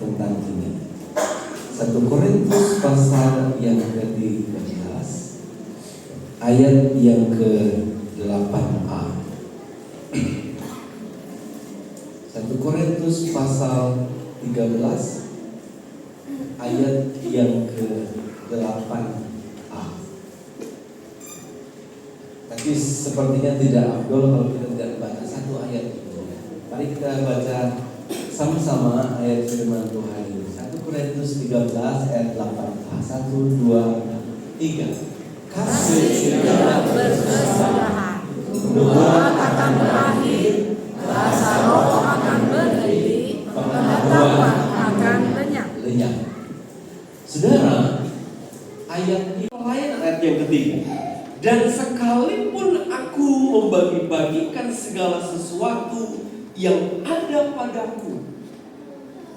Tentang ini 1 Korintus pasal yang ke-13 ayat yang ke-8a. 1 Korintus pasal 13 ayat yang ke-8a. Tapi sepertinya tidak afdol kalau kita tidak baca satu ayat itu. Mari kita baca sama-sama ayat firman Tuhan ini. 1 Korintus 13 ayat 8a. 1, 2, 3. Kasih tidak bersebelahan, nubuat akan berakhir, bahasa roh akan berhenti, pengetahuan akan lenyap. Saudara, ayat ini lain ayat yang ketiga. Dan sekalipun aku membagi-bagikan segala sesuatu yang ada padaku.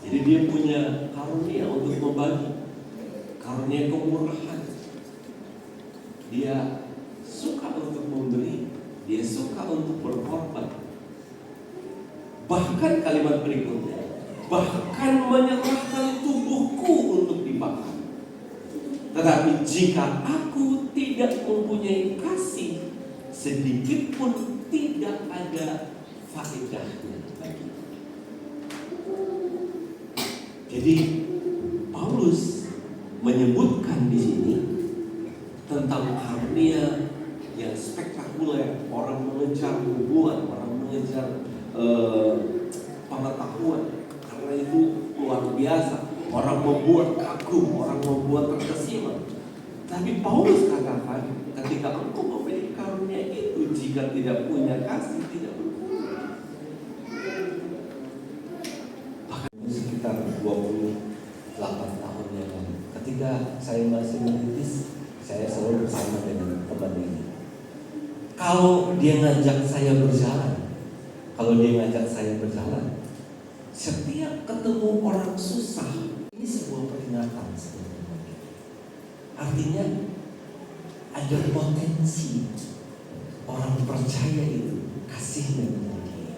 Jadi dia punya karunia untuk membagi, karunia kemurahan. Dia suka untuk memberi, dia suka untuk berkorban. Bahkan kalimat berikutnya, bahkan menyerahkan tubuhku untuk dibakar. Tetapi jika aku tidak mempunyai kasih, sedikit pun tidak ada faedahnya bagi. Jadi Paulus menyebutkan di sini tentang karunia yang spektakuler. Orang mengejar nubuat, orang mengejar pengetahuan, karena itu luar biasa. Orang membuat kagum, orang membuat terkesima. Tapi Paulus katakan, ketika engkau memiliki karunia itu, jika tidak punya kasih, tidak berguna. Bahkan sekitar 28 tahun yang lalu, ketika saya masih menitis, saya selalu bersama dengan teman ini. Kalau dia ngajak saya berjalan, setiap ketemu orang susah, ini sebuah peringatan sebenarnya. Artinya ada potensi orang percaya itu kasihnya menjadi.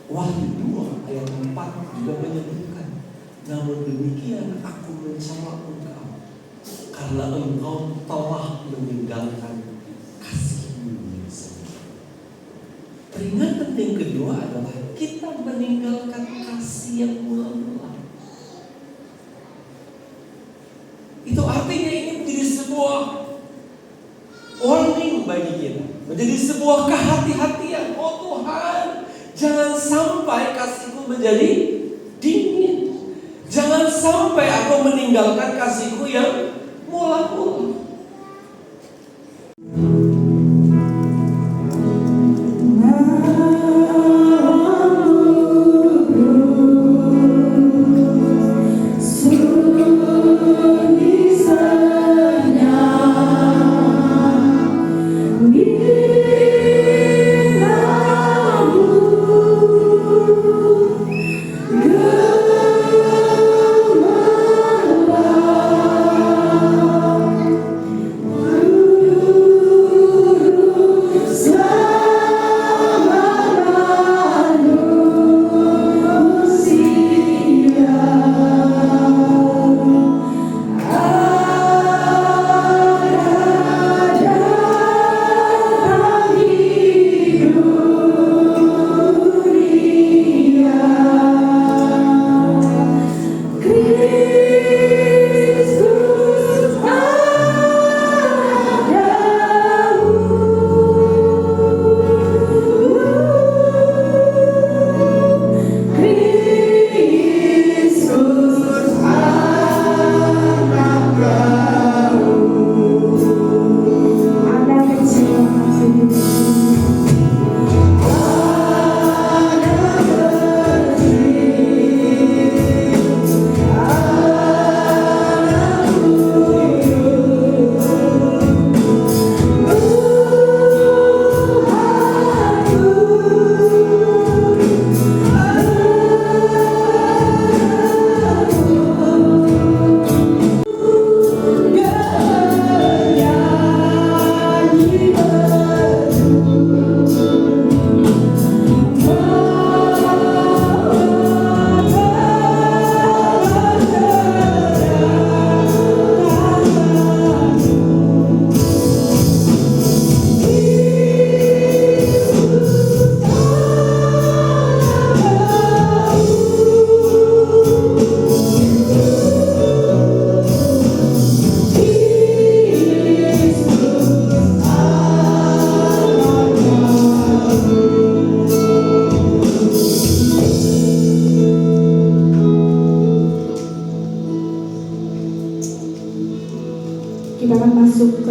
Wahyu 2 ayat 4 juga menyebutkan, namun demikian aku mencela engkau karena engkau telah meninggalkan kasihmu yang sempurna. Peringatan yang kedua adalah kita meninggalkan kasih yang mula-mula. Itu artinya ini menjadi sebuah warning bagi kita, menjadi sebuah kehati-hatian. Oh Tuhan, jangan sampai kasihku menjadi dingin. Jangan sampai aku meninggalkan kasihku yang mula-mula.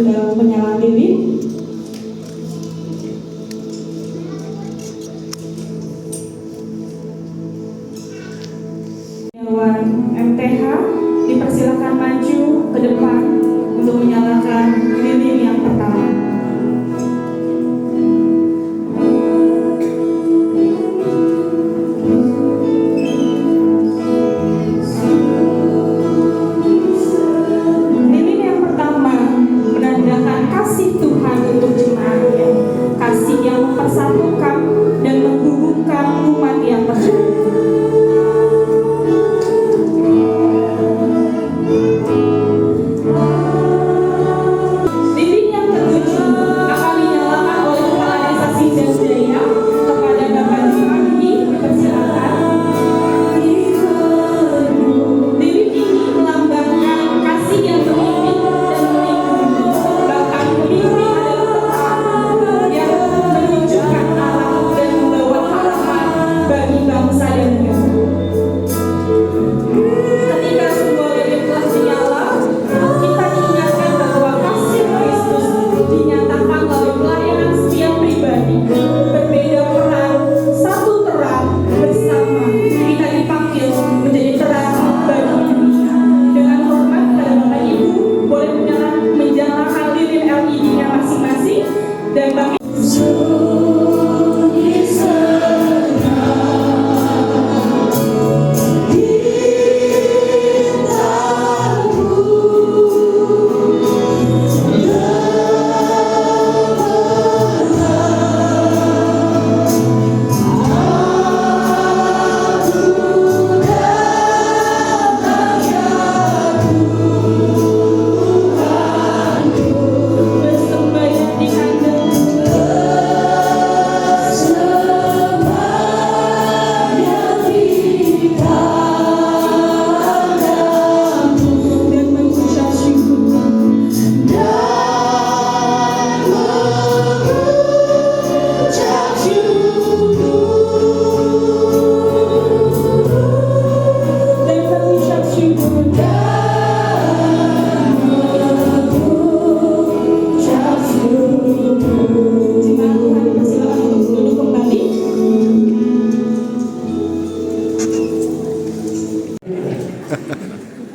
Saudara penyala lilin. Relawan MTH dipersilakan maju ke depan untuk menyalakan lilin yang pertama. Lilin yang pertama menandakan kasih Tuhan untuk jemaatnya, kasih yang mempersatukan dan menghubungkan umat yang percaya.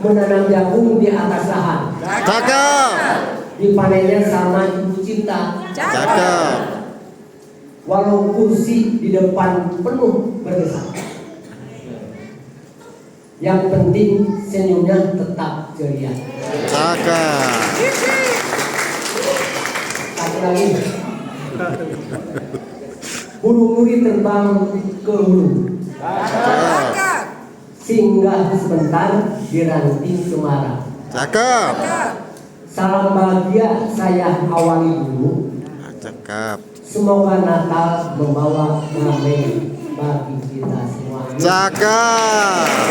Menanam jagung di atas lahan. Cakep. Dipanennya sama ibu cinta. Cakep. Walau kursi di depan penuh berdesak. Yang penting senyumnya tetap ceria. Cakep. Satu lagi. Burung nuri terbang ke hulu. Cakep. Singgah sebentar di ranting cemara. Cakep. Salam bahagia saya awali dulu. Cakep. Semoga Natal membawa damai bagi kita semua. Cakep.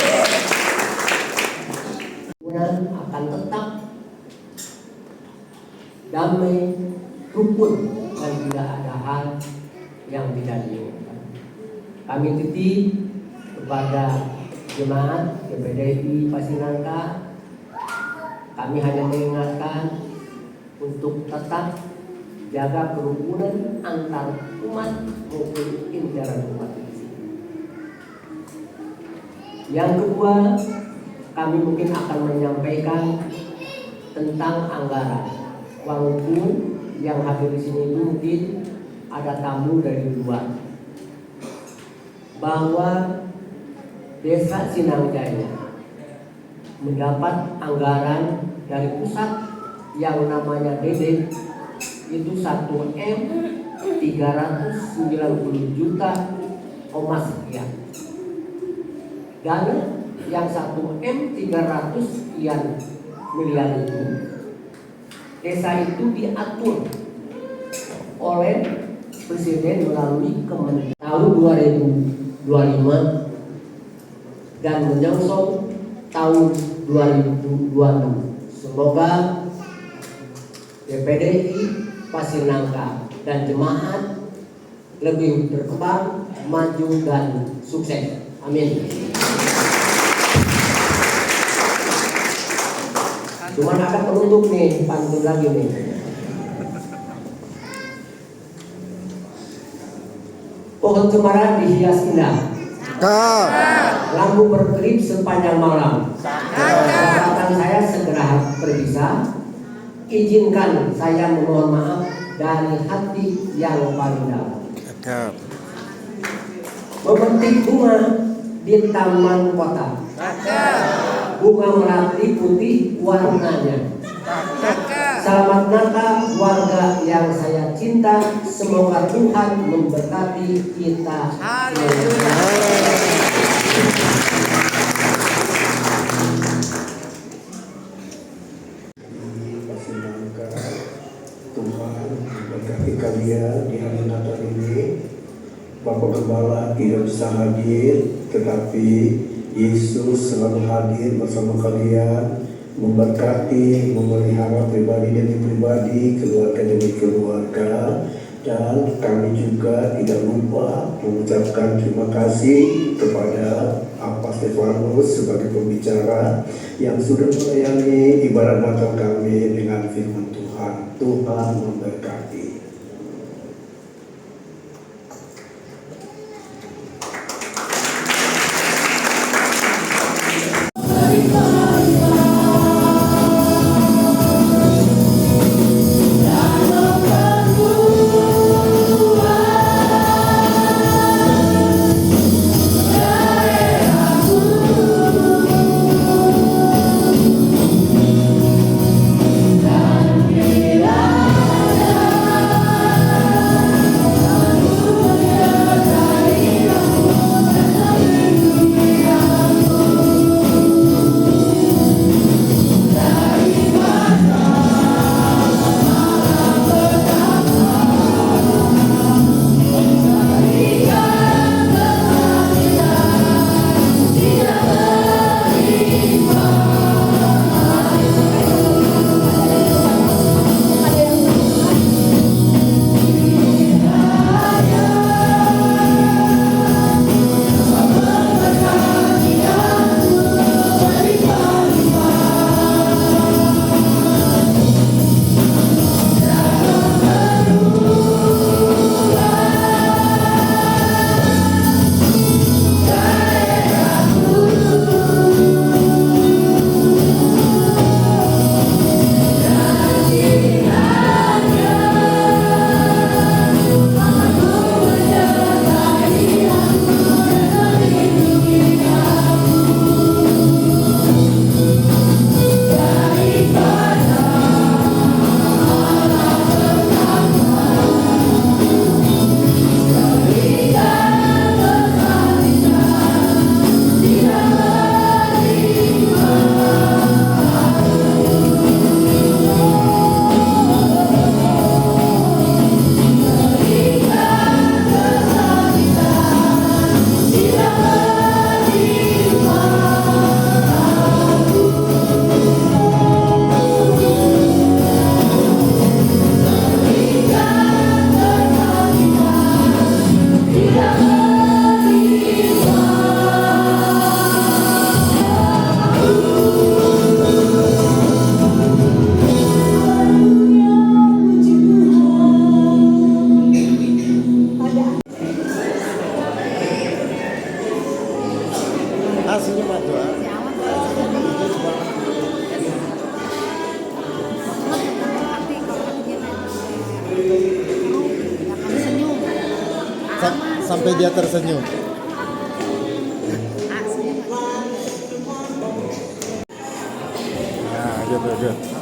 Kemudian akan tetap damai, rukun, dan tidak ada hal yang tidak diinginkan. Kami titip kepada jemaat GPDI Pacinangka, kami hanya mengingatkan untuk tetap jaga kerukunan antar umat maupun interumat di sini. Yang kedua, kami mungkin akan menyampaikan tentang anggaran. Walaupun yang hadir di sini itu mungkin ada tamu dari luar, bahwa Desa Sinangjaya mendapat anggaran dari pusat yang namanya DD itu 1M 390 juta sekian. Dan yang 1M 300 sekian miliar itu, desa itu diatur oleh Presiden melalui Kementerian tahun 2025 dan menyongsong tahun 2026. Semoga DPDI Pacinangka dan jemaat lebih berkembang, maju dan sukses. Amin. Cuman ada penutup nih, pantun lagi nih. Pohon cemara dihias indah. Cakep. Lampu berkelip sepanjang malam. Kesempatan saya segera berpisah. Izinkan saya memohon maaf dari hati yang paling dalam. Cakep. Memetik bunga di taman kota. Bunga melati putih warnanya. Selamat Natal warga yang saya cinta. Semoga Tuhan memberkati kita. Tuhan memberkati kalian di hari Natal ini. Bapak Gembala tidak bisa hadir, tetapi Yesus selalu hadir bersama kalian, memberkati, memelihara pribadi demi pribadi, keluarga demi keluarga. Dan kami juga tidak lupa mengucapkan terima kasih kepada Pak Stefanus sebagai pembicara yang sudah melayani ibadah Natal kami dengan firman Tuhan. Tuhan memberkati. Aslinya Pak Doa. Sampai dia tersenyum. Nah, gitu.